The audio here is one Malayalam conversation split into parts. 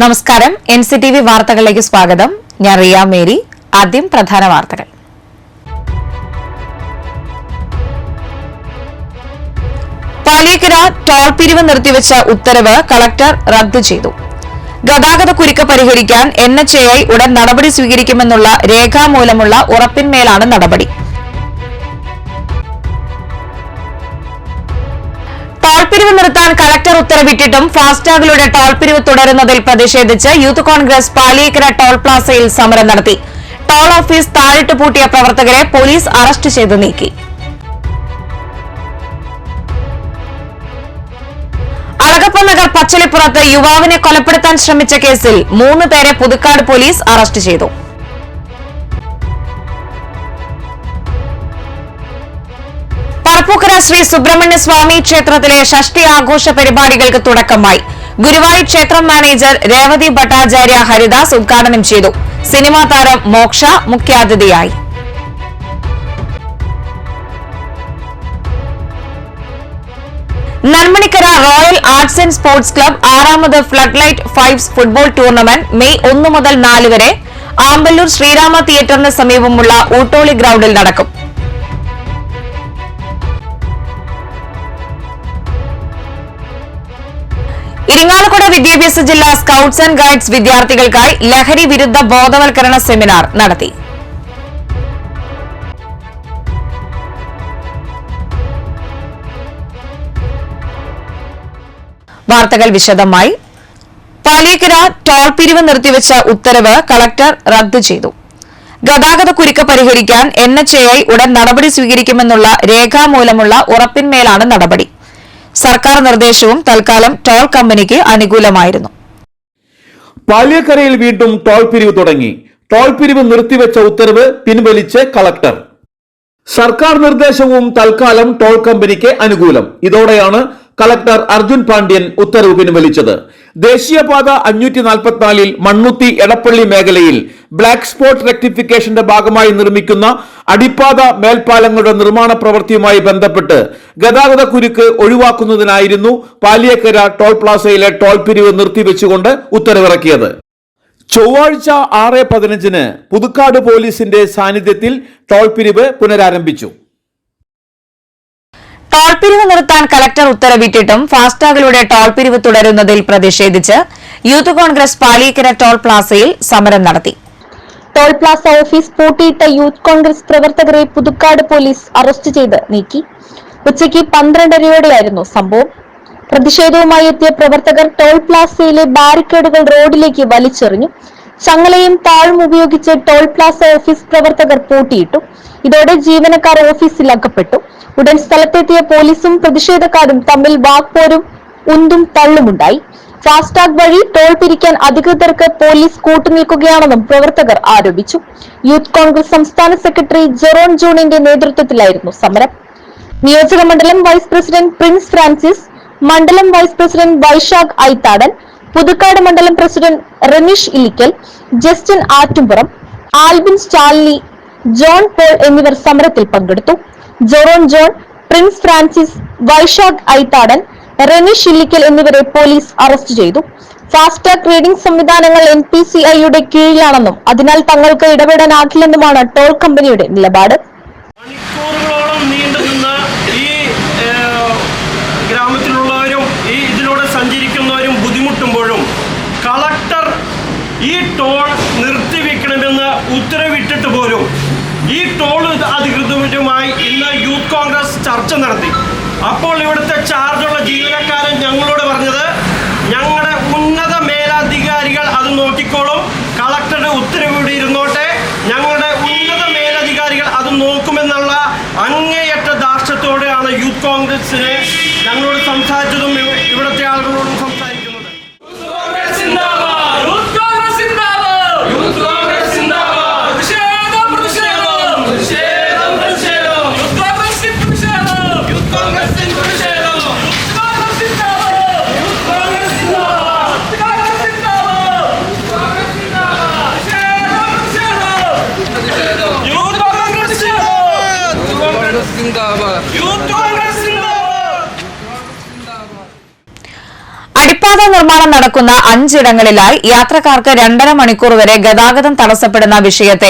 നമസ്കാരം. NCTV വാർത്തകളിലേക്ക് സ്വാഗതം. ഞാൻ റിയ മേരി. ആദ്യം പ്രധാന വാർത്തകൾ. പാലിയേക്കര ടോൾ പിരിവ് നിർത്തിവെച്ച ഉത്തരവ് കളക്ടർ റദ്ദു ചെയ്തു. ഗതാഗത കുരുക്ക് പരിഹരിക്കാൻ NHAI ഉടൻ നടപടി സ്വീകരിക്കുമെന്നുള്ള രേഖാമൂലമുള്ള ഉറപ്പിന്മേലാണ് നടപടി. ടോൾ പിരിവ് നിർത്താൻ കളക്ടർ ഉത്തരവിട്ടിട്ടും ഫാസ്ടാഗുകളുടെ ടോൾ പിരിവ് തുടരുന്നതിൽ പ്രതിഷേധിച്ച് യൂത്ത് കോൺഗ്രസ് പാലിയേക്കര ടോൾ പ്ലാസയിൽ സമരം നടത്തി. ടോൾ ഓഫീസ് താഴിട്ട് പൂട്ടിയ പ്രവർത്തകരെ പോലീസ് അറസ്റ്റ് ചെയ്ത് നീക്കി. അളഗപ്പനഗർ പച്ചളിപ്പുറത്ത് യുവാവിനെ കൊലപ്പെടുത്താൻ ശ്രമിച്ച കേസിൽ 3 പേരെ പുതുക്കാട് പോലീസ് അറസ്റ്റ് ചെയ്തു. പറപ്പൂക്കര ശ്രീ സുബ്രഹ്മണ്യ സ്വാമി ക്ഷേത്രത്തിലെ ഷഷ്ടി ആഘോഷ പരിപാടികൾക്ക് തുടക്കമായി. ഗുരുവായൂർ ക്ഷേത്രം മാനേജർ രേവതി ഭട്ടാചാര്യ ഹരിദാസ് ഉദ്ഘാടനം ചെയ്തു. സിനിമാ താരം മോക്ഷ മുഖ്യാതിഥിയായി. Nanmanikkara royal arts and sports club 6ാമത് flood light fives football tournament May 1 മുതൽ 4 വരെ ആമ്പല്ലൂർ ശ്രീരാമ തിയേറ്ററിന് സമീപമുള്ള ഊട്ടോളി ഗ്രൌണ്ടിൽ നടക്കും. ഇരിങ്ങാലക്കുട വിദ്യാഭ്യാസ ജില്ലാ സ്കൌട്ട്സ് ആൻഡ് ഗൈഡ്സ് വിദ്യാർത്ഥികൾക്കായി ലഹരി വിരുദ്ധ ബോധവൽക്കരണ സെമിനാർ നടത്തി. വാർത്തകൾ വിശദമായി. പാലിയേക്കര ടോൾ പിരിവ് നിർത്തിവെച്ച ഉത്തരവ് കളക്ടർ റദ്ദു ചെയ്തു. ഗതാഗത കുരുക്ക് പരിഹരിക്കാൻ NHAI ഉടൻ നടപടി സ്വീകരിക്കുമെന്നുള്ള രേഖാമൂലമുള്ള ഉറപ്പിന്മേലാണ് നടപടി. സർക്കാർ നിർദ്ദേശവും തൽക്കാലം ടോൾ കമ്പനിക്ക് അനുകൂലമായിരുന്നു. പാലിയേക്കരയിൽ വീണ്ടും ടോൾ പിരിവ് തുടങ്ങി. ടോൾ പിരിവ് നിർത്തിവെച്ച ഉത്തരവ് പിൻവലിച്ച് കളക്ടർ. സർക്കാർ നിർദ്ദേശവും തൽക്കാലം ടോൾ കമ്പനിക്ക് അനുകൂലം. ഇതോടെയാണ് കളക്ടർ അർജുൻ പാണ്ഡ്യൻ ഉത്തരവ് പിൻവലിച്ചത്. ദേശീയപാത 544 മണ്ണുത്തി എടപ്പള്ളി മേഖലയിൽ ബ്ലാക്ക് സ്പോട്ട് റെക്ടിഫിക്കേഷന്റെ ഭാഗമായി നിർമ്മിക്കുന്ന അടിപ്പാത മേൽപ്പാലങ്ങളുടെ നിർമ്മാണ പ്രവൃത്തിയുമായി ബന്ധപ്പെട്ട് ഗതാഗത കുരുക്ക് ഒഴിവാക്കുന്നതിനായിരുന്നു പാലിയേക്കര ടോൾ പ്ലാസയിലെ ടോൾ പിരിവ് നിർത്തിവെച്ചുകൊണ്ട് ഉത്തരവിറക്കിയത്. ചൊവ്വാഴ്ച 6:15 പുതുക്കാട് പോലീസിന്റെ സാന്നിധ്യത്തിൽ ടോൾ പിരിവ് പുനരാരംഭിച്ചു. ടോൾ പിരിവ് നിർത്താൻ കളക്ടർ ഉത്തരവിട്ടിട്ടും ഫാസ്ടാഗുകളുടെ ടോൾ പിരിവ് തുടരുന്നതിൽ പ്രതിഷേധിച്ച് യൂത്ത് കോൺഗ്രസ് പാലിയേക്കര ടോൾ പ്ലാസയിൽ സമരം നടത്തി. ടോൾ പ്ലാസ ഓഫീസ് പൂട്ടിയിട്ട യൂത്ത് കോൺഗ്രസ് പ്രവർത്തകരെ പുതുക്കാട് പോലീസ് അറസ്റ്റ് ചെയ്ത് നീക്കി. ഉച്ചയ്ക്ക് 12:30യോടെയായിരുന്നു സംഭവം. പ്രതിഷേധവുമായി എത്തിയ പ്രവർത്തകർ ടോൾ പ്ലാസയിലെ ബാരിക്കേഡുകൾ റോഡിലേക്ക് വലിച്ചെറിഞ്ഞു. ചങ്ങലയും താഴും ഉപയോഗിച്ച് ടോൾ പ്ലാസ ഓഫീസ് പ്രവർത്തകർ പൂട്ടിയിട്ടു. ഇതോടെ ജീവനക്കാർ ഓഫീസിൽ അകപ്പെട്ടു. ഉടൻ സ്ഥലത്തെത്തിയ പോലീസും പ്രതിഷേധക്കാരും തമ്മിൽ വാക്പോരും ഉന്തും തള്ളുമുണ്ടായി. ഫാസ്ടാഗ് വഴി ടോൾ പിരിക്കാൻ അധികൃതർക്ക് പോലീസ് കൂട്ടുനിൽക്കുകയാണെന്നും പ്രവർത്തകർ ആരോപിച്ചു. യൂത്ത് കോൺഗ്രസ് സംസ്ഥാന സെക്രട്ടറി ജെറോൺ ജൂണിന്റെ നേതൃത്വത്തിലായിരുന്നു സമരം. നിയോജക മണ്ഡലം വൈസ് പ്രസിഡന്റ് പ്രിൻസ് ഫ്രാൻസിസ്, മണ്ഡലം വൈസ് പ്രസിഡന്റ് വൈശാഖ് ഐത്താടൻ, പുതുക്കാട് മണ്ഡലം president Renish Illikkal, Justin Attumpuram, Albin Stalini, John Paul എന്നിവർ സമരത്തിൽ പങ്കെടുത്ു. ജോറോൺ John, Prince Francis, Vaishakh Aithadan, Renish Illikkal എന്നിവരെ പോലീസ് അറസ്റ്റ് ചെയ്തു. ഫാസ്ടാഗ് റീഡിംഗ് സംവിധാനങ്ങൾ NPCIയുടെ കീഴിലാണെന്നും അതിനാൽ തങ്ങൾക്ക് ഇടപെടാനാകില്ലെന്നുമാണ് ടോൾ കമ്പനിയുടെ നിലപാട്. മണിക്കൂറുകളോളം നീണ്ടുനിന്ന ഈ ഗ്രാമത്തിലുള്ളവരും ഈ ഇതിലൂടെ സഞ്ചരിക്കുന്നവരും ബുദ്ധിമുട്ടുമ്പോഴും കളക്ടർ ഈ ടോൾ നിർത്തിവെക്കണമെന്ന് ഉത്തരവിട്ടിട്ട് പോലും ഈ ടോൾ അധികൃതരുമായി ഇന്ന് യൂത്ത് കോൺഗ്രസ് ചർച്ച നടത്തി. അപ്പോൾ ഇവിടുത്തെ ചാർജുള്ള ജീവനക്കാരൻ ഞങ്ങളോട് പറഞ്ഞത് ഞങ്ങളുടെ ഉന്നത മേലധികാരികൾ അത് നോക്കിക്കോളും, കളക്ടറുടെ ഉത്തരവ് ഇവിടെ ഇരുന്നോട്ടെ, ഞങ്ങളുടെ ഉന്നത മേലധികാരികൾ അത് നോക്കുമെന്നുള്ള അങ്ങേയറ്റ ധാർഷ്ട്യത്തോടെയാണ് യൂത്ത് കോൺഗ്രസിനെ ഞങ്ങളോട് സംസാരിച്ചതും ഇവിടുത്തെ ആളുകളോടും സംസാരിക്കുന്നത്. നിർമ്മാണം നടക്കുന്ന 5 ഇടങ്ങളിലായി യാത്രക്കാർക്ക് 2.5 മണിക്കൂർ വരെ ഗതാഗതം തടസ്സപ്പെടുന്ന വിഷയത്തെ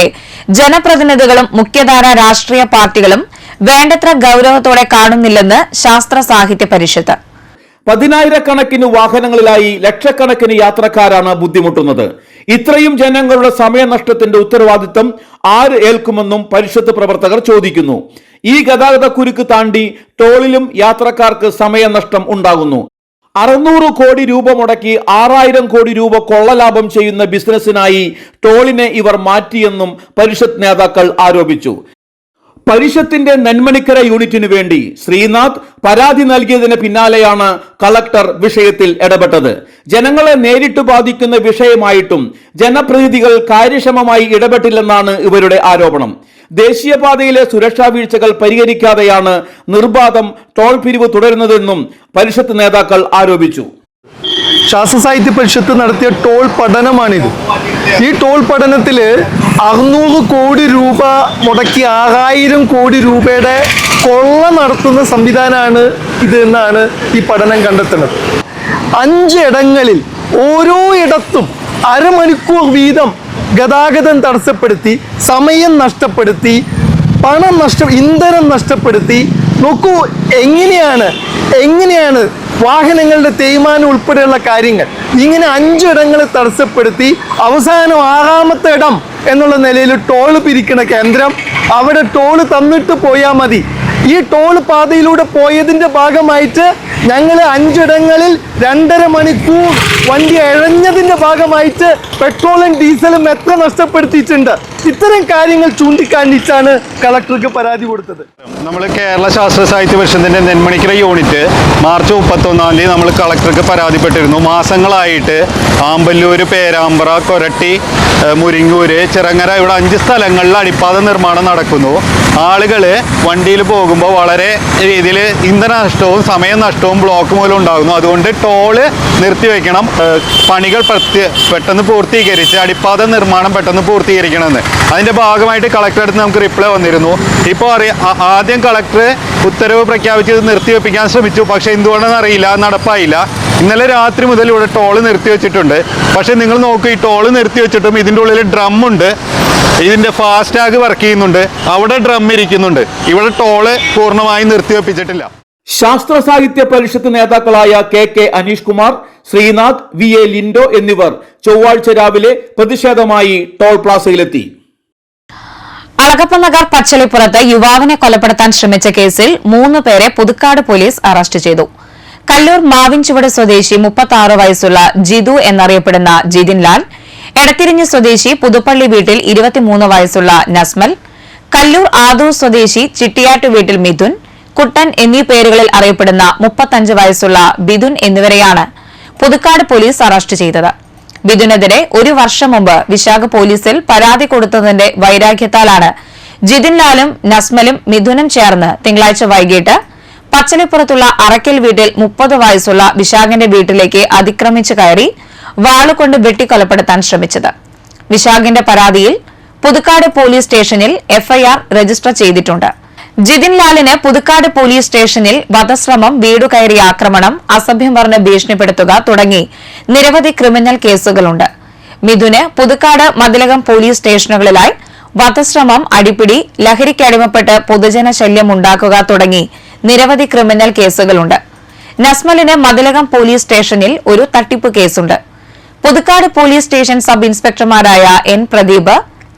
ജനപ്രതിനിധികളും മുഖ്യധാര രാഷ്ട്രീയ പാർട്ടികളും വേണ്ടത്ര ഗൌരവത്തോടെ കാണുന്നില്ലെന്ന് ശാസ്ത്ര സാഹിത്യ പരിഷത്ത്. 10,000-കണക്കിന് വാഹനങ്ങളിലായി ലക്ഷക്കണക്കിന് യാത്രക്കാരാണ് ബുദ്ധിമുട്ടുന്നത്. ഇത്രയും ജനങ്ങളുടെ സമയനഷ്ടത്തിന്റെ ഉത്തരവാദിത്തം ആര് ഏൽക്കുമെന്നും പരിഷത്ത് പ്രവർത്തകർ ചോദിക്കുന്നു. ഈ ഗതാഗത കുരുക്ക് താണ്ടി ടോളിലും യാത്രക്കാർക്ക് സമയനഷ്ടം ഉണ്ടാകുന്നു. 600 കോടി രൂപ മുടക്കി 6,000 കോടി രൂപ കൊള്ളലാഭം ചെയ്യുന്ന ബിസിനസിനായി ടോളിനെ ഇവർ മാറ്റിയെന്നും പരിഷത്ത് നേതാക്കൾ ആരോപിച്ചു. പരിഷത്തിന്റെ നെന്മണിക്കര യൂണിറ്റിനു വേണ്ടി ശ്രീനാഥ് പരാതി നൽകിയതിന് പിന്നാലെയാണ് കളക്ടർ വിഷയത്തിൽ ഇടപെട്ടത്. ജനങ്ങളെ നേരിട്ട് ബാധിക്കുന്ന വിഷയമായിട്ടും ജനപ്രതിനിധികൾ കാര്യക്ഷമമായി ഇടപെട്ടില്ലെന്നാണ് ഇവരുടെ ആരോപണം. ദേശീയപാതയിലെ സുരക്ഷാ വീഴ്ചകൾ പരിഹരിക്കാതെയാണ് നിർബാധം ടോൾ പിരിവ് തുടരുന്നതെന്നും പരിഷത്ത് നേതാക്കൾ ആരോപിച്ചു. ശാസ്ത്ര സാഹിത്യ പരിഷത്ത് നടത്തിയ ടോൾ പഠനമാണിത്. ഈ ടോൾ പഠനത്തിൽ 600 കോടി രൂപ മുടക്കി 6,000 കോടി രൂപയുടെ കൊള്ള നടത്തുന്ന സംവിധാനമാണ് ഇത് എന്നാണ് ഈ പഠനം കണ്ടെത്തുന്നത്. 5 ഇടങ്ങളിൽ ഓരോ ഇടത്തും 1/2 മണിക്കൂർ വീതം ഗതാഗതം തടസ്സപ്പെടുത്തി, സമയം നഷ്ടപ്പെടുത്തി, ഇന്ധനം നഷ്ടപ്പെടുത്തി. നോക്കൂ എങ്ങനെയാണ് വാഹനങ്ങളുടെ തേയ്മാനം ഉൾപ്പെടെയുള്ള കാര്യങ്ങൾ ഇങ്ങനെ 5 ഇടങ്ങളെ തടസ്സപ്പെടുത്തി അവസാനം 6ാമത്തെ ഇടം എന്നുള്ള നിലയിൽ ടോൾ പിരിക്കണ കേന്ദ്രം, അവിടെ ടോള് തന്നിട്ട് പോയാൽ മതി. ഈ ടോൾ പാതയിലൂടെ പോയതിൻ്റെ ഭാഗമായിട്ട് ഞങ്ങൾ 5 ഇടങ്ങളിൽ 2.5 മണിക്കൂർ വണ്ടി ഇഴഞ്ഞതിൻ്റെ ഭാഗമായിട്ട് പെട്രോളും ഡീസലും എത്ര നഷ്ടപ്പെടുത്തിയിട്ടുണ്ട്. ഇത്തരം കാര്യങ്ങൾ ചൂണ്ടിക്കാണിച്ചാണ് കളക്ടർക്ക് പരാതി കൊടുത്തത്. നമ്മൾ കേരള ശാസ്ത്ര സാഹിത്യ പരിഷത്തിൻ്റെ നെന്മണിക്കര യൂണിറ്റ് മാർച്ച് 31-ാം തീയതി നമ്മൾ കളക്ടർക്ക് പരാതിപ്പെട്ടിരുന്നു. മാസങ്ങളായിട്ട് ആമ്പല്ലൂർ, പേരാമ്പ്ര, കൊരട്ടി, മുരിങ്ങൂര്, ചിറങ്ങര ഇവിടെ 5 സ്ഥലങ്ങളിൽ അടിപ്പാത നിർമ്മാണം നടക്കുന്നു. ആളുകൾ വണ്ടിയിൽ പോകുമ്പോൾ വളരെ രീതിയിൽ ഇന്ധന നഷ്ടവും സമയനഷ്ടവും ബ്ലോക്ക് മൂലം ഉണ്ടാകുന്നു. അതുകൊണ്ട് ടോള് നിർത്തിവെക്കണം, പണികൾ പെട്ടെന്ന് പൂർത്തീകരിച്ച് അടിപ്പാത നിർമ്മാണം പെട്ടെന്ന് പൂർത്തീകരിക്കണമെന്ന്. അതിൻ്റെ ഭാഗമായിട്ട് കളക്ടറുടെ അടുത്ത് നമുക്ക് റിപ്ലൈ വന്നിരുന്നു. ഇപ്പോൾ ആദ്യം കളക്ടർ ഉത്തരവ് പ്രഖ്യാപിച്ച് നിർത്തിവെപ്പിക്കാൻ ശ്രമിച്ചു. പക്ഷേ എന്തുകൊണ്ടെന്ന് അറിയില്ല, നടപ്പായില്ല. ഇന്നലെ രാത്രി മുതൽ ഇവിടെ ടോള് നിർത്തിവെച്ചിട്ടുണ്ട്. പക്ഷേ നിങ്ങൾ നോക്കൂ, ഈ ടോള് നിർത്തിവെച്ചിട്ടും ഇതിൻ്റെ ഉള്ളിൽ ഡ്രമ്മുണ്ട്, ഇതിൻ്റെ ഫാസ്ടാഗ് വർക്ക് ചെയ്യുന്നുണ്ട്, അവിടെ ഡ്രം ഇരിക്കുന്നുണ്ട്. ഇവിടെ ടോള് പൂർണ്ണമായും നിർത്തിവെപ്പിച്ചിട്ടില്ല. ശാസ്ത്ര സാഹിത്യ പരിഷത്ത് നേതാക്കളായ കെ അനീഷ് കുമാർ, ശ്രീനാഥ്, VA ലിൻഡോ എന്നിവർ ചൊവ്വാഴ്ച രാവിലെ പ്രതിഷേധമായി ടോൾ പ്ലാസയിലെത്തി. അളഗപ്പനഗർ പച്ചളിപ്പുറത്ത് യുവാവിനെ കൊലപ്പെടുത്താൻ ശ്രമിച്ച കേസിൽ 3 പേരെ പുതുക്കാട് പോലീസ് അറസ്റ്റ് ചെയ്തു. കല്ലൂർ മാവിൻചുവട് സ്വദേശി 36 വയസ്സുള്ള ജിതു എന്നറിയപ്പെടുന്ന ജിതിൻ ലാൽ, എടത്തിരിഞ്ഞ് സ്വദേശി പുതുപ്പള്ളി വീട്ടിൽ 23 വയസ്സുള്ള നസ്മൽ, കല്ലൂർ ആദൂർ സ്വദേശി ചിട്ടിയാട്ട് വീട്ടിൽ മിഥുൻ, കുട്ടൻ എന്നീ പേരുകളിൽ അറിയപ്പെടുന്ന 35 വയസ്സുള്ള ബിദുൻ എന്നിവരെയാണ് പുതുക്കാട് പോലീസ് അറസ്റ്റ് ചെയ്തത്. ബിദുനെതിരെ 1 വർഷം മുമ്പ് വിശാഖ പോലീസിൽ പരാതി കൊടുത്തതിന്റെ വൈരാഗ്യത്താലാണ് ജിതിൻ ലാലും നസ്മലും മിഥുനും ചേർന്ന് തിങ്കളാഴ്ച വൈകിട്ട് പച്ചളിപ്പുറത്തുള്ള അറക്കൽ വീട്ടിൽ 30 വയസ്സുള്ള വിശാഖിന്റെ വീട്ടിലേക്ക് അതിക്രമിച്ചു കയറി വാളുകൊണ്ട് വെട്ടിക്കൊലപ്പെടുത്താൻ ശ്രമിച്ചത്. വിശാഖിന്റെ പരാതിയിൽ പുതുക്കാട് പോലീസ് സ്റ്റേഷനിൽ FIR രജിസ്റ്റർ ചെയ്തിട്ടുണ്ട്. ജിതിൻ ലാലിന് പുതുക്കാട് പോലീസ് സ്റ്റേഷനിൽ വധശ്രമം, വീടുകയറിയ ആക്രമണം, അസഭ്യം പറഞ്ഞ് ഭീഷണിപ്പെടുത്തുക തുടങ്ങി നിരവധി ക്രിമിനൽ കേസുകളുണ്ട്. മിഥുന് പുതുക്കാട്, മതിലകം പോലീസ് സ്റ്റേഷനുകളിലായി വധശ്രമം, അടിപിടി, ലഹരിക്കടിമപ്പെട്ട് പൊതുജന ശല്യം ഉണ്ടാക്കുക തുടങ്ങി നിരവധി ക്രിമിനൽ കേസുകളുണ്ട്. നസ്മലിന് മതിലകം പോലീസ് സ്റ്റേഷനിൽ ഒരു തട്ടിപ്പ് കേസുണ്ട്. പുതുക്കാട് പോലീസ് സ്റ്റേഷൻ സബ് ഇൻസ്പെക്ടർമാരായ N Pradeep,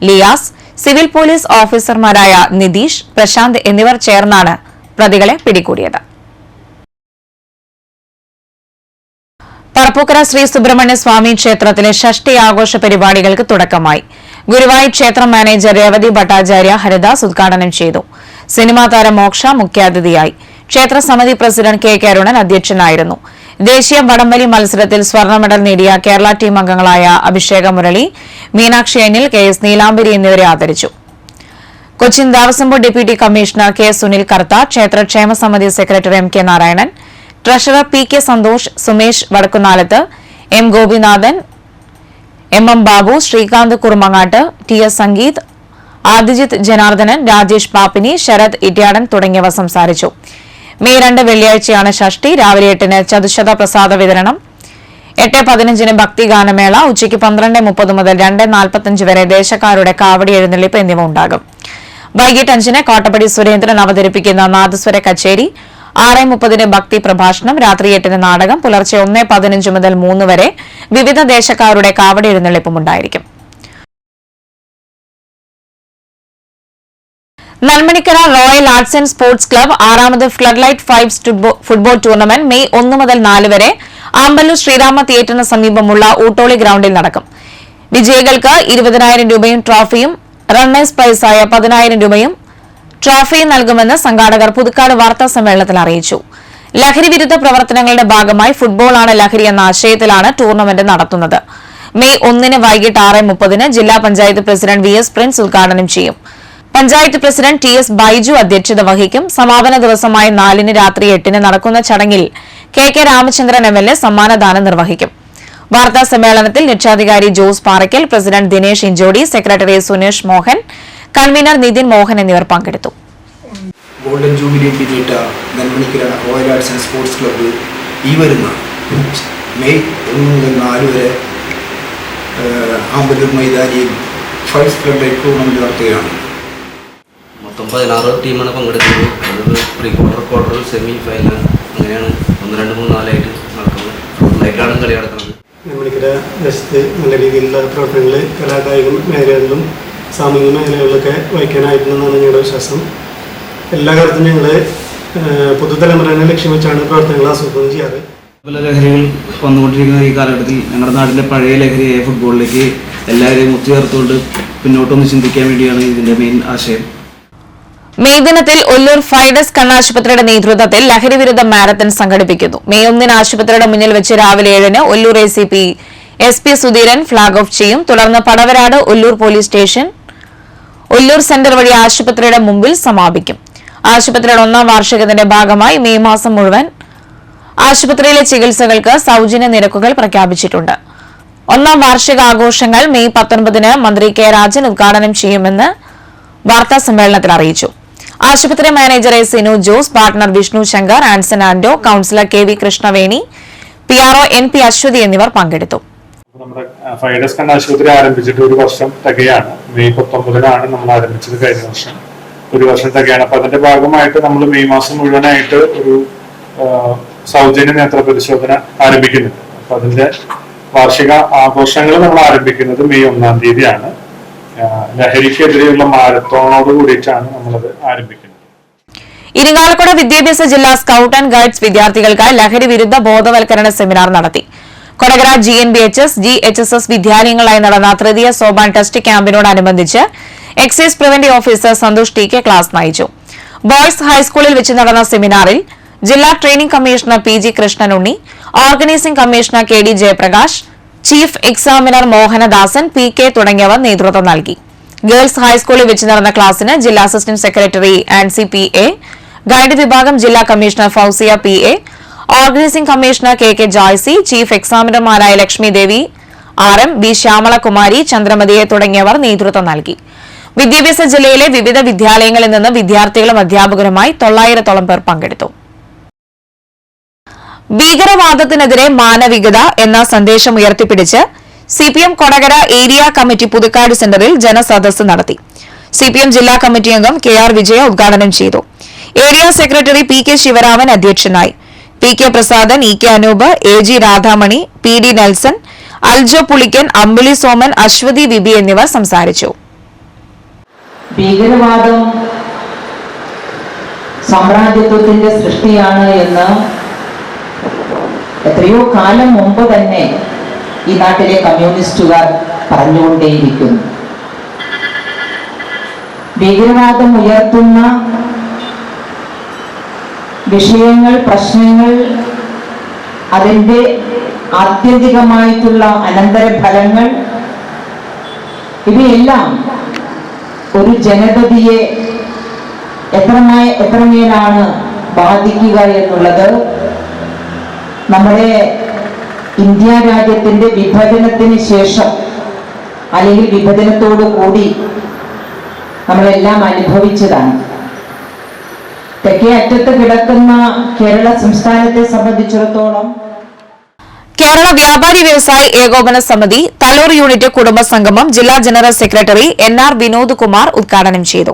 Liyas, civil police ഓഫീസർമാരായ നിതീഷ്, പ്രശാന്ത് എന്നിവർ ചേർന്നാണ് പ്രതികളെ പിടികൂടിയത്. പറപ്പൂക്കര ശ്രീ സുബ്രഹ്മണ്യ സ്വാമി ക്ഷേത്രത്തിലെ ഷഷ്ടി ആഘോഷ പരിപാടികൾക്ക് തുടക്കമായി. ഗുരുവായൂർ ക്ഷേത്രം മാനേജർ രേവതി ഭട്ടാചാര്യ ഹരിദാസ് ഉദ്ഘാടനം ചെയ്തു. സിനിമാ താരം മോക്ഷ മുഖ്യാതിഥിയായി. ക്ഷേത്ര സമിതി പ്രസിഡന്റ് K അരുണൻ അധ്യക്ഷനായിരുന്നു. ദേശീയ വടംവലി മത്സരത്തിൽ സ്വർണ്ണ മെഡൽ നേടിയ കേരള ടീം അംഗങ്ങളായ അഭിഷേക മുരളി, മീനാക്ഷി അനിൽ, KS നീലാംബരി എന്നിവരെ ആദരിച്ചു. Cochin Devaswom board deputy commissioner K Sunil Kartha, ക്ഷേത്ര ക്ഷേമ സമിതി secretary MK Narayanan, treasurer PK Santhosh, Sumesh Vadakkunnalath, M Gopinathan, MM Babu, Srikanth Kurumangatt, TS Sangeeth, Adijith Janardhanan, Rajesh Pappini, Sarath Ityadan തുടങ്ങിയവർ സംസാരിച്ചു. മെയ് 2 വെള്ളിയാഴ്ചയാണ് ഷഷ്ടി. രാവിലെ 8-ന് ചതുശത പ്രസാദ വിതരണം, 8:15 ഭക്തിഗാനമേള, ഉച്ചയ്ക്ക് 12:30 മുതൽ 2:45 വരെ ദേശക്കാരുടെ കാവടി എഴുന്നള്ളിപ്പ് എന്നിവ ഉണ്ടാകും. വൈകിട്ട് 5 കോട്ടപ്പടി സുരേന്ദ്രൻ അവതരിപ്പിക്കുന്ന നാദസ്വര കച്ചേരി, 6:30 ഭക്തി പ്രഭാഷണം, രാത്രി 8 നാടകം, പുലർച്ചെ 1:15 മുതൽ 3 വരെ വിവിധ ദേശക്കാരുടെ കാവടി എഴുന്നള്ളിപ്പും ഉണ്ടായിരിക്കും. Nelmanikkara royal arts and sports club 6ാമത് floodlight fives football tournament May 1 മുതൽ 4 വരെ ആമ്പല്ലൂർ ശ്രീരാമ തിയേറ്ററിന് സമീപമുള്ള ഊട്ടോളി ഗ്രൌണ്ടിൽ നടക്കും. വിജയികൾക്ക് 20,000 രൂപയും ട്രോഫിയും, റണ്ണേഴ്സ് പ്രൈസായ 10,000 രൂപയും ട്രോഫിയും നൽകുമെന്ന് സംഘാടകർ പുതുക്കാട് വാർത്താ സമ്മേളനത്തിൽ അറിയിച്ചു. ലഹരി വിരുദ്ധ പ്രവർത്തനങ്ങളുടെ ഭാഗമായി ഫുട്ബോളാണ് ലഹരി എന്ന ആശയത്തിലാണ് ടൂർണമെന്റ് നടത്തുന്നത്. മെയ് 1 വൈകിട്ട് 6:30 ജില്ലാ പഞ്ചായത്ത് പ്രസിഡന്റ് VS പ്രിൻസ് ഉദ്ഘാടനം ചെയ്യും. പഞ്ചായത്ത് പ്രസിഡന്റ് TS ബൈജു അധ്യക്ഷത വഹിക്കും. സമാപന ദിവസമായ 4 രാത്രി 8 നടക്കുന്ന ചടങ്ങിൽ KK രാമചന്ദ്രൻ MLA സമ്മാനദാനം നിർവഹിക്കും. വാർത്താ സമ്മേളനത്തിൽ രക്ഷാധികാരി Jose Parakkal, president Dinesh Inchodi, secretary Sunesh Mohan, convener Nithin Mohan എന്നിവർ പങ്കെടുത്തു. ഗോൾഡൻ ജൂബിലി പിന്നിട്ട Nelmanikkara royal arts and sports club ഈ വരുന്ന മെയ് 1 മുതൽ 4 വരെ ആമ്പല്ലൂർ മൈതാനിയിൽ ഫൈവ്സ് ഫ്ലഡ്ലൈറ്റ് ടൂർണമെന്റ് നടത്തുകയാണ്. മൊത്തം 16 ടീമാണ് പങ്കെടുക്കുന്നത്. അത് പ്രീ ക്വാർട്ടർ, സെമി ഫൈനൽ, അങ്ങനെയാണ് 1, 2, 3, 4 ആയിട്ട് നടക്കുന്നത്. ഫ്ലഡ്ലൈറ്റാണ് കളി നടക്കുന്നത്. നെൽമണിക്കര ദേശത്ത് നല്ല രീതിയിലുള്ള പ്രവർത്തനങ്ങൾ കലാകായിക മേഖലകളിലും സാമൂഹിക മേഖലകളിലൊക്കെ വഹിക്കാനായിരുന്നെന്നാണ് ഞങ്ങളുടെ വിശ്വാസം. എല്ലാ കാലത്തും ഞങ്ങൾ പുതുതലമുറയെ ലക്ഷ്യം വെച്ചാണ് പ്രവർത്തനങ്ങൾ ആസൂത്രണം ചെയ്യാറ്. പല ലഹരികൾ വന്നുകൊണ്ടിരിക്കുന്ന ഈ കാലഘട്ടത്തിൽ ഞങ്ങളുടെ നാട്ടിലെ പഴയ ലഹരിയായ ഫുട്ബോളിലേക്ക് എല്ലാവരെയും ഒത്തുചേർത്തുകൊണ്ട് പിന്നോട്ടൊന്ന് ചിന്തിക്കാൻ വേണ്ടിയാണ് ഇതിന്റെ മെയിൻ ആശയം. മെയ് ദിനത്തിൽ ഒല്ലൂർ ഫൈഡസ് കണ്ണാശുപത്രിയുടെ നേതൃത്വത്തിൽ ലഹരി വിരുദ്ധ മാരത്തൺ സംഘടിപ്പിക്കുന്നു. മെയ് 1 ആശുപത്രിയുടെ മുന്നിൽ വെച്ച് രാവിലെ 7 Ollur ACP SP Sudheeran flag off ചെയ്യും. തുടർന്ന് Padavarad Ollur police station, Ollur centre വഴി ആശുപത്രിയുടെ മുമ്പിൽ സമാപിക്കും. ആശുപത്രിയുടെ 1ാം വാർഷികത്തിന്റെ ഭാഗമായി മെയ് മാസം മുഴുവൻ ആശുപത്രിയിലെ ചികിത്സകൾക്ക് സൌജന്യ നിരക്കുകൾ പ്രഖ്യാപിച്ചിട്ടുണ്ട്. 1ാം വാർഷിക ആഘോഷങ്ങൾ മെയ് 19 മന്ത്രി K രാജൻ ഉദ്ഘാടനം ചെയ്യുമെന്ന് വാർത്താ സമ്മേളനത്തിൽ അറിയിച്ചു. ആശുപത്രി manager Sinu Jose, partner Vishnu Shankar, Anson Anto, councillor KV Krishnaveni, PRO NP Aswathy എന്നിവർ പങ്കെടുത്തു. നമ്മുടെ ഫൈഡസ് കണ്ണാശുപത്രി ആരംഭിച്ചിട്ട് 1 വർഷം തികയാണ്. മെയ് 19 നമ്മൾ ആരംഭിച്ചത്. കഴിഞ്ഞ വർഷം 1 വർഷം തികയാണ്. അപ്പൊ അതിന്റെ ഭാഗമായിട്ട് നമ്മൾ മെയ് മാസം മുഴുവനായിട്ട് ഒരു സൗജന്യ നേത്ര പരിശോധന ആരംഭിക്കുന്നുണ്ട്. അപ്പൊ അതിന്റെ വാർഷിക ആഘോഷങ്ങൾ നമ്മൾ ആരംഭിക്കുന്നത് മെയ് 1-ാം തീയതിയാണ്. ലഹരിക്കെതിരെയുള്ള മാരത്തോണോട് കൂടിയിട്ടാണ് നമ്മളത് ആരംഭിക്കുന്നത്. ഇരിങ്ങാലക്കുട വിദ്യാഭ്യാസ ജില്ലാ സ്കൌട്ട് ആൻഡ് ഗൈഡ്സ് വിദ്യാർത്ഥികൾക്കായി ലഹരി വിരുദ്ധ ബോധവൽക്കരണ സെമിനാർ നടത്തി. കൊടകര GNBHS, GHSS വിദ്യാലയങ്ങളായി നടന്ന തൃതീയ സോപാൻ ടെസ്റ്റ് ക്യാമ്പിനോടനുബന്ധിച്ച് excise preventive officer Santhosh TK class നയിച്ചു. ബോയ്സ് ഹൈസ്കൂളിൽ വെച്ച് നടന്ന സെമിനാറിൽ ജില്ലാ training commissioner PG Krishnanunni, organising commissioner KD Jayaprakash, chief examiner Mohanadasan, PK തുടങ്ങിയവർ നേതൃത്വം നൽകി. ഗേൾസ് ഹൈസ്കൂളിൽ വെച്ച് നടന്ന ക്ലാസിന് ജില്ലാ assistant secretary Ancy PA, guide വിഭാഗം ജില്ലാ commissioner Fousiya PA, organising commissioner KK Joycy, chief എക്സാമിനർമാരായ ലക്ഷ്മി ദേവി RM, B ശ്യാമളകുമാരി, ചന്ദ്രമതിയെ തുടങ്ങിയവർ നേതൃത്വം നൽകി. വിദ്യാഭ്യാസ ജില്ലയിലെ വിവിധ വിദ്യാലയങ്ങളിൽ നിന്ന് വിദ്യാർത്ഥികളും അധ്യാപകരുമായി 900ഓളം പേർ പങ്കെടുത്തു. ഭീകരവാദത്തിനെതിരെ മാനവികത എന്ന സന്ദേശം ഉയർത്തിപ്പിടിച്ച് CPM Kodakara area committee Puthukkad സെന്ററിൽ ജനസദസ്സ് നടത്തി. CPM ജില്ലാ കമ്മിറ്റി അംഗം KR വിജയ ഉദ്ഘാടനം ചെയ്തു. ഏരിയ സെക്രട്ടറി PK ശിവരാമൻ അധ്യക്ഷനായി. PK Prasadan, EK Anoop, AG Radhamani, PD Nelson, Aljo Pulikkan, Ambili Soman, Aswathy Vibi എന്നിവർ സംസാരിച്ചു. ഭീകരവാദം സാമ്രാജ്യത്വത്തിന്റെ സൃഷ്ടിയാണ് എന്ന് എത്രയോ കാലം മുമ്പ് തന്നെ ഈ നാട്ടിലെ കമ്മ്യൂണിസ്റ്റുകാർ പറഞ്ഞുകൊണ്ടേയിരിക്കുന്നു. ഭീകരവാദം ഉയർത്തുന്ന വിഷയങ്ങൾ, പ്രശ്നങ്ങൾ, അതിൻ്റെ ആത്യന്തികമായിട്ടുള്ള അനന്തരഫലങ്ങൾ, ഇവയെല്ലാം ഒരു ജനതയെ എത്രമേലാണ് ബാധിക്കുക എന്നുള്ളത് നമ്മുടെ ഇന്ത്യ രാജ്യത്തിന്റെ വിഭജനത്തിന് ശേഷം അല്ലെങ്കിൽ വിഭജനത്തോടു കൂടി നമ്മളെല്ലാം അനുഭവിച്ചതാണ്. തെക്കേ അറ്റത്ത് കിടക്കുന്ന കേരള സംസ്ഥാനത്തെ സംബന്ധിച്ചിടത്തോളം കേരള വ്യാപാരി വ്യവസായി ഏകോപന സമിതി തലൂർ യൂണിറ്റ് കുടുംബസംഗമം ജില്ലാ general secretary NR Vinod Kumar ഉദ്ഘാടനം ചെയ്തു.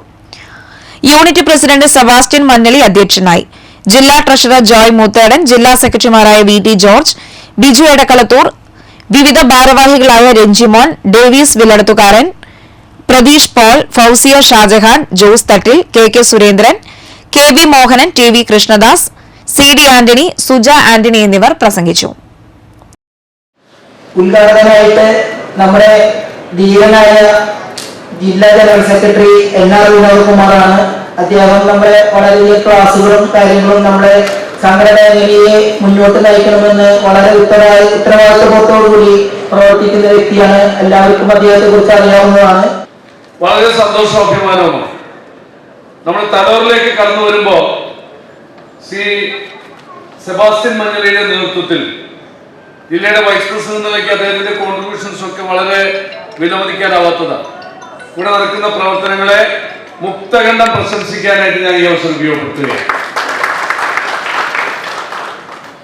യൂണിറ്റ് പ്രസിഡന്റ് സെബാസ്റ്റ്യൻ മന്നലി അധ്യക്ഷനായി. ജില്ലാ ട്രഷറർ ജോയ് മൂത്തേടൻ, ജില്ലാ സെക്രട്ടറിമാരായ VT ജോർജ്, ബിജു എടക്കളത്തൂർ, വിവിധ ഭാരവാഹികളായ രഞ്ജിമോൻ, ഡേവീസ് വില്ലടത്തുകാരൻ, പ്രതീഷ് പോൾ, ഫൌസിയ ഷാജഹാൻ, ജോസ് തട്ടിൽ, KK Surendran, KV Mohanan, TV Krishnadas, CD Antony, Suja Antony എന്നിവർ പ്രസംഗിച്ചു. ഉദ്ഘാടകനായിട്ട് നമ്മുടെ ധീരനായ ജില്ലാ ജനറൽ സെക്രട്ടറി NR വിനോദ് കുമാറാണ്. അദ്ദേഹം നമ്മളെ വളരെയധികം ക്ലാസുകളും കാര്യങ്ങളും നമ്മുടെ സംഘടനാ നിലയെ മുന്നോട്ട് നയിക്കണമെന്ന് വളരെ ഉത്തരവാദിത്വത്തോടുകൂടി പ്രവർത്തിക്കുന്ന വ്യക്തിയാണ്. എല്ലാവർക്കും അദ്ദേഹത്തെ കുറിച്ച് അറിയാവുന്നതാണ്. വളരെ സന്തോഷവും അഭിമാനവുമാണ്. നമ്മൾ തലൂരിലേക്ക് കടന്നു വരുമ്പോൾ ശ്രീ സെബാസ്റ്റ്യൻ മഞ്ഞളിയുടെ നേതൃത്വത്തിൽ ജില്ലയുടെ വൈസ് പ്രസിഡന്റ് നിലയ്ക്ക് അദ്ദേഹത്തിന്റെ കോൺട്രിബ്യൂഷൻസ് ഒക്കെ വളരെ വിലമതിക്കാനാവാത്തതാണ്. ഇവിടെ നടക്കുന്ന പ്രവർത്തനങ്ങളെ മുക്തകണ്ഠം പ്രശംസിക്കാനായിട്ട് ഞാൻ ഈ അവസരം ഉപയോഗപ്പെടുത്തുകയാണ്.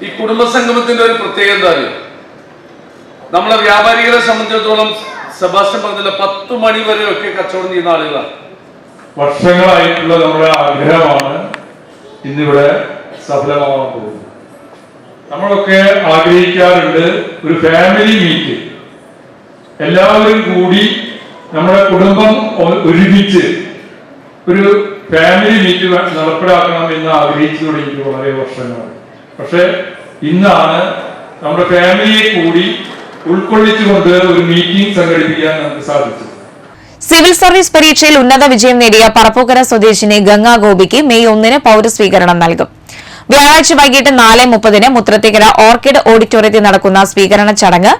ഈ കുടുംബസംഗമത്തിന്റെ ഒരു പ്രത്യേകത എന്താ അറിയോ? നമ്മളെ വ്യാപാരികളെ സംബന്ധിച്ചിടത്തോളം സെബാസ്റ്റ്യൻ പറഞ്ഞില്ല, 10 മണി വരെ ഒക്കെ കച്ചവടം ചെയ്യുന്ന ആളുകളാണ്. വർഷങ്ങളായിട്ടുള്ള നമ്മുടെ ആഗ്രഹമാണ് ഇന്നിവിടെ സഫലമാവാൻ പോകുന്നത്. നമ്മളൊക്കെ ആഗ്രഹിക്കാറുണ്ട് ഒരു ഫാമിലി മീറ്റ്, എല്ലാവരും കൂടി നമ്മുടെ കുടുംബം ഒരുമിച്ച് ഒരു ഫാമിലി മീറ്റ് നടപ്പിലാക്കണം എന്ന് ആഗ്രഹിച്ചു തുടങ്ങിയിട്ട് വളരെ വർഷങ്ങളാണ്. പക്ഷെ ഇന്നാണ് നമ്മുടെ ഫാമിലിയെ കൂടി ഉൾക്കൊള്ളിച്ചുകൊണ്ട് ഒരു മീറ്റിംഗ് സംഘടിപ്പിക്കാൻ നമുക്ക് സാധിച്ചു. സിവിൽ സർവീസ് പരീക്ഷയിൽ ഉന്നത വിജയം നേടിയ പറപ്പൂക്കര സ്വദേശിനി ഗംഗാ ഗോപിക്ക് മെയ് 1 പൌരസ്വീകരണം നൽകും. വ്യാഴാഴ്ച വൈകിട്ട് 4:30 മുത്രത്തിക്കര ഓർക്കിഡ് ഓഡിറ്റോറിയത്തിൽ നടക്കുന്ന സ്വീകരണ ചടങ്ങ്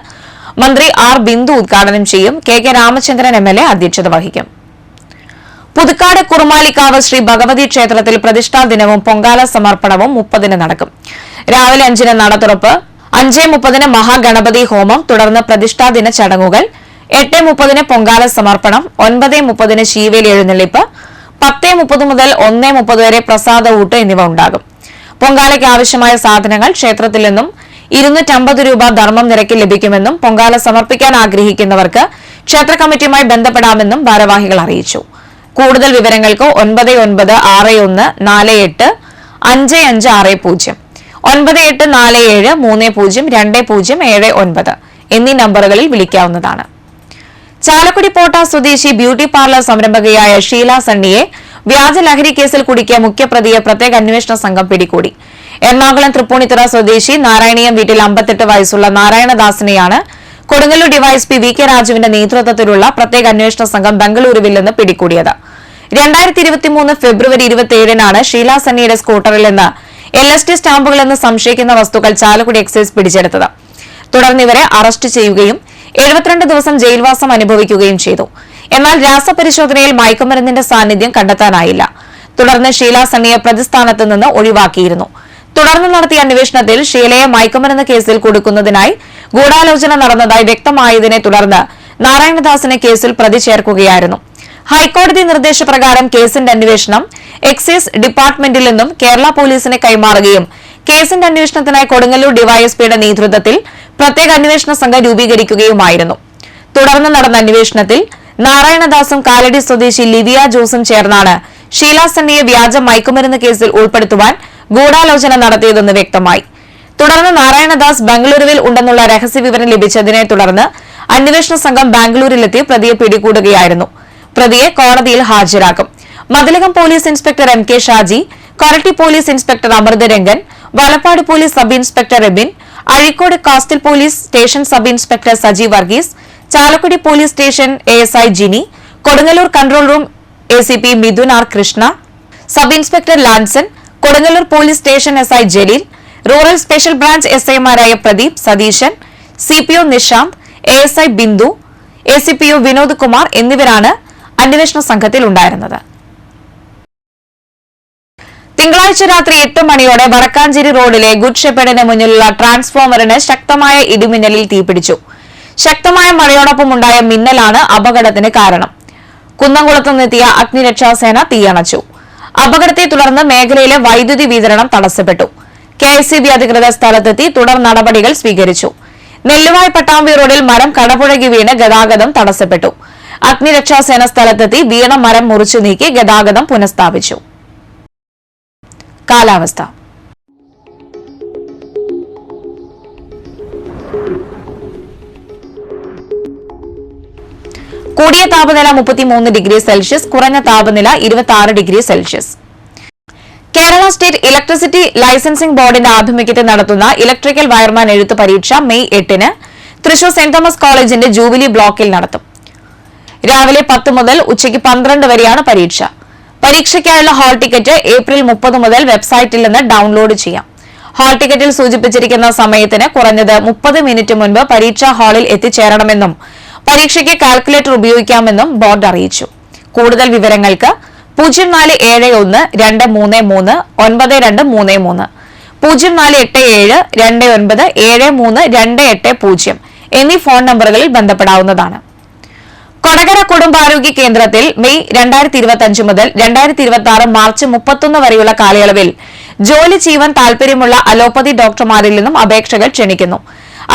മന്ത്രി R ബിന്ദു ഉദ്ഘാടനം ചെയ്യും. KK രാമചന്ദ്രൻ MLA അധ്യക്ഷത വഹിക്കും. പുതുക്കാട് കുറുമാലിക്കാവ് ശ്രീ ഭഗവതി ക്ഷേത്രത്തിൽ പ്രതിഷ്ഠാ ദിനവും പൊങ്കാല സമർപ്പണവും 30 നടക്കും. രാവിലെ 5 നട തുറപ്പ്, 5:30 മഹാഗണപതി ഹോമം, തുടർന്ന് പ്രതിഷ്ഠാ ദിന ചടങ്ങുകൾ, 8:30 പൊങ്കാല സമർപ്പണം, 9:30 ശീവേലി എഴുന്നള്ളിപ്പ്, 10:30 മുതൽ 1:30 വരെ പ്രസാദ ഊട്ട് എന്നിവ ഉണ്ടാകും. പൊങ്കാലയ്ക്ക് ആവശ്യമായ സാധനങ്ങൾ ക്ഷേത്രത്തിൽ നിന്നും 250 രൂപ ധർമ്മം നിരക്കിൽ ലഭിക്കുമെന്നും പൊങ്കാല സമർപ്പിക്കാൻ ആഗ്രഹിക്കുന്നവർക്ക് ക്ഷേത്ര കമ്മിറ്റിയുമായി ബന്ധപ്പെടാമെന്നും ഭാരവാഹികൾ അറിയിച്ചു. കൂടുതൽ വിവരങ്ങൾക്ക് 996148455560, 9847302079 എന്നീ നമ്പറുകളിൽ വിളിക്കാവുന്നതാണ്. ചാലക്കുടി പോട്ട സ്വദേശി ബ്യൂട്ടി പാർലർ സംരംഭകയായ ഷീല സണ്ണിയെ വ്യാജ ലഹരി കേസിൽ കുടുക്കിയ മുഖ്യപ്രതിയെ പ്രത്യേക അന്വേഷണ സംഘം പിടികൂടി. എറണാകുളം തൃപ്പൂണിത്തുറ സ്വദേശി നാരായണീയം വീട്ടിൽ 58 വയസ്സുള്ള നാരായണദാസിനെയാണ് കൊടുങ്ങല്ലൂർ ഡിവൈഎസ്പി VK രാജുവിന്റെ നേതൃത്വത്തിലുള്ള പ്രത്യേക അന്വേഷണ സംഘം ബംഗളൂരുവിൽ നിന്ന് പിടികൂടിയത്. 2023 ഫെബ്രുവരി 27 ഷീല സണ്ണിയുടെ സ്കൂട്ടറിൽ നിന്ന് LSD സ്റ്റാമ്പുകൾ എന്ന് സംശയിക്കുന്ന വസ്തുക്കൾ ചാലക്കുടി എക്സൈസ് പിടിച്ചെടുത്തത്. തുടർന്ന് ഇവരെ അറസ്റ്റ് ചെയ്യുകയും 72 ദിവസം ജയിൽവാസം അനുഭവിക്കുകയും ചെയ്തു. എന്നാൽ രാസപരിശോധനയിൽ മയക്കുമരുന്നിന്റെ സാന്നിധ്യം കണ്ടെത്താനായില്ല. തുടർന്ന് ഷീല സണ്ണിയെ പ്രതിസ്ഥാനത്ത് നിന്ന് ഒഴിവാക്കിയിരുന്നു. തുടർന്ന് നടത്തിയ അന്വേഷണത്തിൽ ഷീലയെ മയക്കുമരുന്ന് കേസിൽ കൊടുക്കുന്നതിനായി ഗൂഢാലോചന നടന്നതായി വ്യക്തമായതിനെ തുടർന്ന് നാരായണദാസിനെ കേസിൽ പ്രതി ചേർക്കുകയായിരുന്നു. ഹൈക്കോടതി നിർദ്ദേശപ്രകാരം കേസിന്റെ അന്വേഷണം എക്സൈസ് ഡിപ്പാർട്ട്മെന്റിൽ നിന്നും കേരള പോലീസിന് കൈമാറുകയും കേസിന്റെ അന്വേഷണത്തിനായി കൊടുങ്ങല്ലൂർ ഡിവൈഎസ്പിയുടെ നേതൃത്വത്തിൽ പ്രത്യേക അന്വേഷണ സംഘം രൂപീകരിക്കുകയുമായിരുന്നു. തുടർന്ന് നടന്ന അന്വേഷണത്തിൽ നാരായണദാസും കാലടി സ്വദേശി ലിവിയ ജോസും ചേർന്നാണ് ഷീല സണ്ണിയെ വ്യാജ മയക്കുമരുന്ന് കേസിൽ ഉൾപ്പെടുത്തുവാൻ ഗൂഢാലോചന നടത്തിയതെന്ന് വ്യക്തമായി. തുടർന്ന് നാരായണദാസ് ബംഗളൂരുവിൽ ഉണ്ടെന്നുള്ള രഹസ്യവിവരം ലഭിച്ചതിനെ തുടർന്ന് അന്വേഷണ സംഘം ബാംഗ്ലൂരിലെത്തി പ്രതിയെ പിടികൂടുകയായിരുന്നു. പ്രതിയെ കോടതിയിൽ ഹാജരാക്കും. Mathilakam police inspector MK Shaji, Koratty police inspector Amrutharangan, Valappad police sub inspector Abin, Azhikode coastal police station sub inspector Saji Varghese, Chalakudy police station ASI Jini, Kodungallur control room ACP Mithun R Krishna, sub inspector Lanson, Kodungallur police station SI Jaleel, rural special branch SIമാരായ Pradeep, Satheesan, CPO Nishanth, ASI Bindu, ACPO Vinod Kumar എന്നിവരാണ് അന്വേഷണ സംഘത്തിൽ ഉണ്ടായിരുന്നത്. തിങ്കളാഴ്ച രാത്രി 8 മണിയോടെ വടക്കാഞ്ചേരി റോഡിലെ ഗുഡ് ഷെപ്പേഡിന് മുന്നിലുള്ള ട്രാൻസ്ഫോമറിന് ശക്തമായ ഇടിമിന്നലിൽ തീപിടിച്ചു. ശക്തമായ മഴയോടൊപ്പം ഉണ്ടായ മിന്നലാണ് അപകടത്തിന് കാരണം. കുന്നംകുളത്ത് നിന്നെത്തിയ അഗ്നിരക്ഷാസേന തീയണച്ചു. അപകടത്തെ തുടർന്ന് മേഖലയിലെ വൈദ്യുതി വിതരണം തടസ്സപ്പെട്ടു. KSEB അധികൃതർ സ്ഥലത്തെത്തി തുടർ നടപടികൾ സ്വീകരിച്ചു. നെല്ലുവായ് പട്ടാമ്പി റോഡിൽ മരം കടപുഴകി വീണ് ഗതാഗതം തടസ്സപ്പെട്ടു. അഗ്നിരക്ഷാസേന സ്ഥലത്തെത്തി വീണ മരം മുറിച്ചു നീക്കി ഗതാഗതം പുനഃസ്ഥാപിച്ചു. കാലാവസ്ഥ. കൂടിയ താപനില 33 ഡിഗ്രി സെൽഷ്യസ്, കുറഞ്ഞ താപനില 26 degree Celsius. Kerala state electricity licensing ബോർഡിന്റെ ആഭിമുഖ്യത്തിൽ നടത്തുന്ന ഇലക്ട്രിക്കൽ വയർമാൻ എഴുത്ത് പരീക്ഷ മെയ് 8-ന് തൃശൂർ സെന്റ് തോമസ് കോളേജിന്റെ ജൂബിലി ബ്ലോക്കിൽ നടത്തും. രാവിലെ 10 മുതൽ ഉച്ചയ്ക്ക് 12 വരെയാണ് പരീക്ഷ. പരീക്ഷയ്ക്കായുള്ള ഹാൾ ടിക്കറ്റ് ഏപ്രിൽ 30 മുതൽ വെബ്സൈറ്റിൽ നിന്ന് ഡൌൺലോഡ് ചെയ്യാം. ഹാൾ ടിക്കറ്റിൽ സൂചിപ്പിച്ചിരിക്കുന്ന സമയത്തിന് കുറഞ്ഞത് 30 മിനിറ്റ് മുൻപ് പരീക്ഷാ ഹാളിൽ എത്തിച്ചേരണമെന്നും പരീക്ഷയ്ക്ക് കാൽക്കുലേറ്റർ ഉപയോഗിക്കാമെന്നും ബോർഡ് അറിയിച്ചു. കൂടുതൽ വിവരങ്ങൾക്ക് 0487-233-9233, 0487-2973-280 എന്നീ ഫോൺ നമ്പറുകളിൽ ബന്ധപ്പെടാവുന്നതാണ്. കൊടകര കുടുംബാരോഗ്യ കേന്ദ്രത്തിൽ മെയ് 2025 മുതൽ 2026 മാർച്ച് 31 വരെയുള്ള കാലയളവിൽ ജോലി ചെയ്യുവാൻ താൽപര്യമുള്ള അലോപ്പതി ഡോക്ടർമാരിൽ നിന്നും അപേക്ഷകൾ ക്ഷണിക്കുന്നു.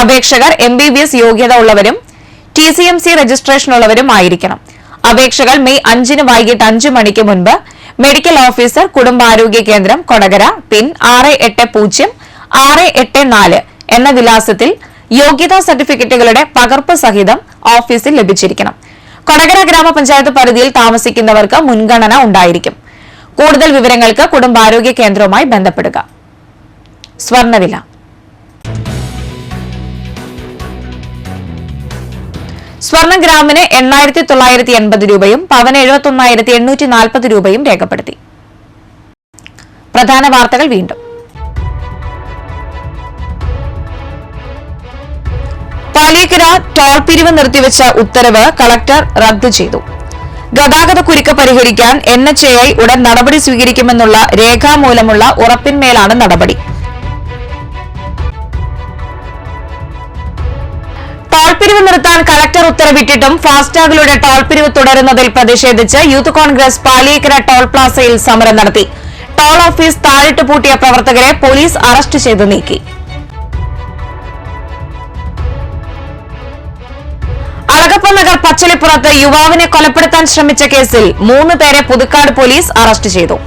അപേക്ഷകർ MBBS യോഗ്യത ഉള്ളവരും TCMC രജിസ്ട്രേഷനുള്ളവരും ആയിരിക്കണം. അപേക്ഷകൾ മെയ് 5-ന് വൈകിട്ട് 5 മണിക്ക് മുൻപ് മെഡിക്കൽ ഓഫീസർ കുടുംബാരോഗ്യ കേന്ദ്രം കൊടകര പിൻ 680684 എന്ന വിലാസത്തിൽ യോഗ്യതാ സർട്ടിഫിക്കറ്റുകളുടെ പകർപ്പ് സഹിതം ഓഫീസിൽ ലഭിച്ചിരിക്കണം. കൊടകര ഗ്രാമപഞ്ചായത്ത് പരിധിയിൽ താമസിക്കുന്നവർക്ക് മുൻഗണന ഉണ്ടായിരിക്കും. കൂടുതൽ വിവരങ്ങൾക്ക് കുടുംബാരോഗ്യ കേന്ദ്രവുമായി ബന്ധപ്പെടുക. സ്വർണ്ണവില. സ്വർണം ഗ്രാമിന് 8,980 രൂപയും പവന് 71,840 രൂപയും രേഖപ്പെടുത്തി. പ്രധാന വാർത്തകൾ വീണ്ടും. പാലിയേക്കര ടോൾ പിരിവ് നിർത്തിവെച്ച ഉത്തരവ് കളക്ടർ റദ്ദു ചെയ്തു. ഗതാഗത കുരുക്ക് പരിഹരിക്കാൻ NHAI ഉടൻ നടപടി സ്വീകരിക്കുമെന്നുള്ള രേഖാമൂലമുള്ള ഉറപ്പിന്മേലാണ് നടപടി. ടോൾ പിരിവ് നിർത്താൻ കളക്ടർ ഉത്തരവിട്ടിട്ടും ഫാസ്ടാഗിലൂടെ ടോൾ പിരിവ് തുടരുന്നതിൽ പ്രതിഷേധിച്ച് യൂത്ത് കോൺഗ്രസ് പാലിയേക്കര ടോൾ പ്ലാസയിൽ സമരം നടത്തി. ടോൾ ഓഫീസ് താഴിട്ട് പൂട്ടിയ പ്രവർത്തകരെ പോലീസ് അറസ്റ്റ് ചെയ്ത് നീക്കി. അളഗപ്പനഗർ പച്ചളിപ്പുറത്ത് യുവാവിനെ കൊലപ്പെടുത്താൻ ശ്രമിച്ച കേസിൽ 3 പേരെ പുതുക്കാട് പോലീസ് അറസ്റ്റ് ചെയ്തു.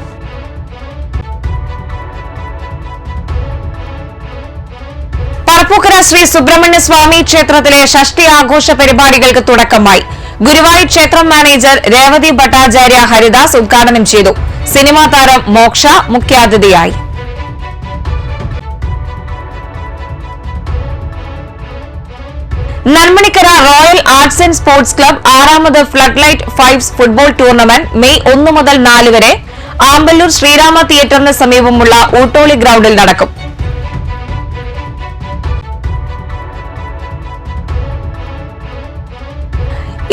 പറപ്പൂക്കര ശ്രീ സുബ്രഹ്മണ്യ സ്വാമി ക്ഷേത്രത്തിലെ ഷഷ്ടി ആഘോഷ പരിപാടികൾക്ക് തുടക്കമായി. ഗുരുവായൂർ ക്ഷേത്രം മാനേജർ രേവതി ഭട്ടാചാര്യ ഹരിദാസ് ഉദ്ഘാടനം ചെയ്തു. സിനിമാ താരം മോക്ഷ മുഖ്യാതിഥിയായി. Nanmanikkara royal arts and sports club 6ാമത് flood light fives football tournament May 1 മുതൽ 4 വരെ ആമ്പല്ലൂർ ശ്രീരാമ തിയേറ്ററിന് സമീപമുള്ള ഊട്ടോളി ഗ്രൌണ്ടിൽ നടക്കും.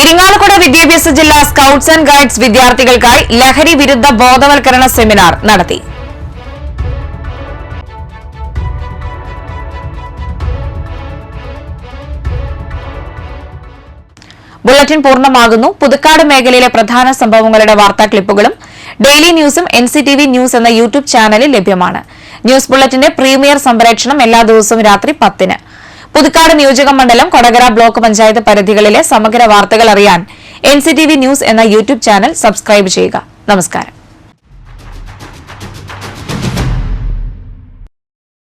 ഇരിങ്ങാലക്കുട വിദ്യാഭ്യാസ ജില്ലാ സ്കൌട്ട്സ് ആൻഡ് ഗൈഡ്സ് വിദ്യാർത്ഥികൾക്കായി ലഹരി വിരുദ്ധ ബോധവൽക്കരണ സെമിനാർ നടത്തി. ബുള്ളറ്റിൻ പൂർണ്ണമാകുന്നു. പുതുക്കാട് മേഖലയിലെ പ്രധാന സംഭവങ്ങളുടെ വാർത്താ ക്ലിപ്പുകളും ഡെയിലി ന്യൂസും NCTV ന്യൂസ് എന്ന യൂട്യൂബ് ചാനലിൽ ലഭ്യമാണ്. ന്യൂസ് ബുള്ളറ്റിന്റെ പ്രീമിയർ സംപ്രേഷണം എല്ലാ ദിവസവും രാത്രി 10-ന്. പുതുക്കാട് നിയോജക മണ്ഡലം, കൊടകര ബ്ലോക്ക് പഞ്ചായത്ത് പരിധികളിലെ സമഗ്ര വാർത്തകൾ അറിയാൻ NCTV ന്യൂസ് എന്ന യൂട്യൂബ് ചാനൽ സബ്സ്ക്രൈബ് ചെയ്യുക. നമസ്കാരം.